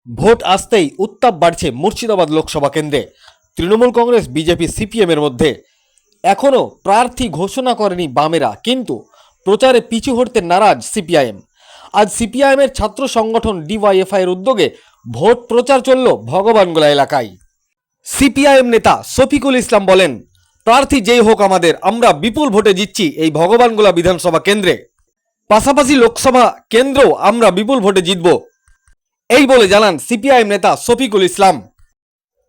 Vote আসতেই উত্তাপ বাড়ছে মুর্শিদাবাদ লোকসভা কেন্দ্রে। তৃণমূল কংগ্রেস, বিজেপি, সিপিএমের মধ্যে এখনও প্রার্থী ঘোষণা করেনি বামেরা, কিন্তু প্রচারে পিছু হটতে নারাজ সিপিআইএম। আজ সিপিআইএমের ছাত্র সংগঠন ডিওয়াইএফআই এর উদ্যোগে ভোট প্রচার চলল ভগবানগোলা এলাকায়। সিপিআইএম নেতা শফিকুল ইসলাম বলেন, প্রার্থী যেই হোক আমাদের, আমরা বিপুল ভোটে জিতছি এই ভগবানগোলা বিধানসভা কেন্দ্রে। পাশাপাশি লোকসভা কেন্দ্রেও আমরা বিপুল ভোটে জিতব, এই বলে জানান সিপিআইএম নেতা শফিকুল ইসলাম।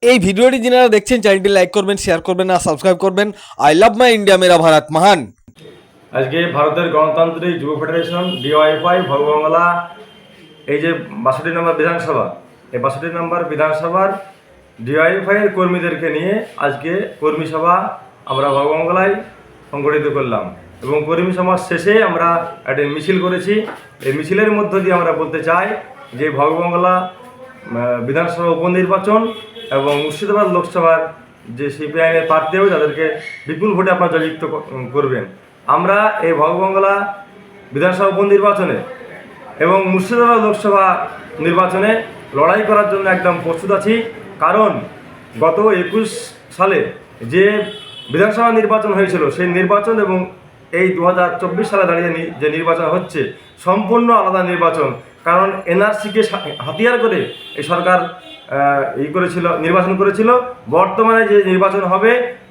এই ভিডিওটি যারা দেখছেন চ্যানেলটি লাইক করবেন, শেয়ার করবেন আর সাবস্ক্রাইব করবেন। আই লাভ মাই ইন্ডিয়া, মেরা ভারত মহান। আজকে ভারতের গণতান্ত্রিক যুব ফেডারেশন ডিওয়াইএফআই ভগবানগোলা এই যে 62 নম্বর বিধানসভা, এই 62 নম্বর বিধানসভার ডিওয়াইএফআই এর কর্মীদেরকে নিয়ে আজকে কর্মী সভা আমরা ভগবানগোলায় সংগঠিত করলাম এবং কর্মী সভা শেষে আমরা একটা মিছিল করেছি। এই মিছিলের মধ্য দিয়ে আমরা বলতে চাই যে ভগবানগোলা বিধানসভা উপনির্বাচন এবং মুর্শিদাবাদ লোকসভার যে সিপিআইএমের প্রার্থী হবে তাদেরকে বিপুল ভোটে আপনারা জয়যুক্ত করবেন। আমরা এই ভগবানগোলা বিধানসভা উপনির্বাচনে এবং মুর্শিদাবাদ লোকসভা নির্বাচনে লড়াই করার জন্য একদম প্রস্তুত আছি। কারণ গত 21 সালে যে বিধানসভা নির্বাচন হয়েছিল সেই নির্বাচন এবং এই 2024 সালে দাঁড়িয়ে যে নির্বাচন হচ্ছে সম্পূর্ণ আলাদা নির্বাচন। কারণ এনআরসিকে হাতিয়ার করে এই সরকার নির্বাচন করেছিল। বর্তমানে যে নির্বাচন হবে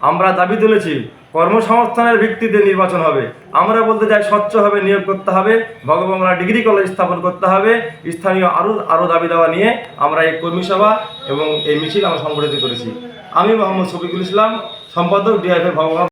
আমরা দাবি তুলেছি কর্মসংস্থানের ভিত্তিতে নির্বাচন হবে। আমরা বলতে চাই স্বচ্ছভাবে নিয়োগ করতে হবে, ভগবানগোলা ডিগ্রি কলেজ স্থাপন করতে হবে। স্থানীয় আরও দাবি দেওয়া নিয়ে আমরা এই কর্মী সভা এবং এই মিছিল আমরা সংগঠিত করেছি। আমি মোহাম্মদ শফিকুল ইসলাম, সম্পাদক ডিওয়াইএফআই ভগবান।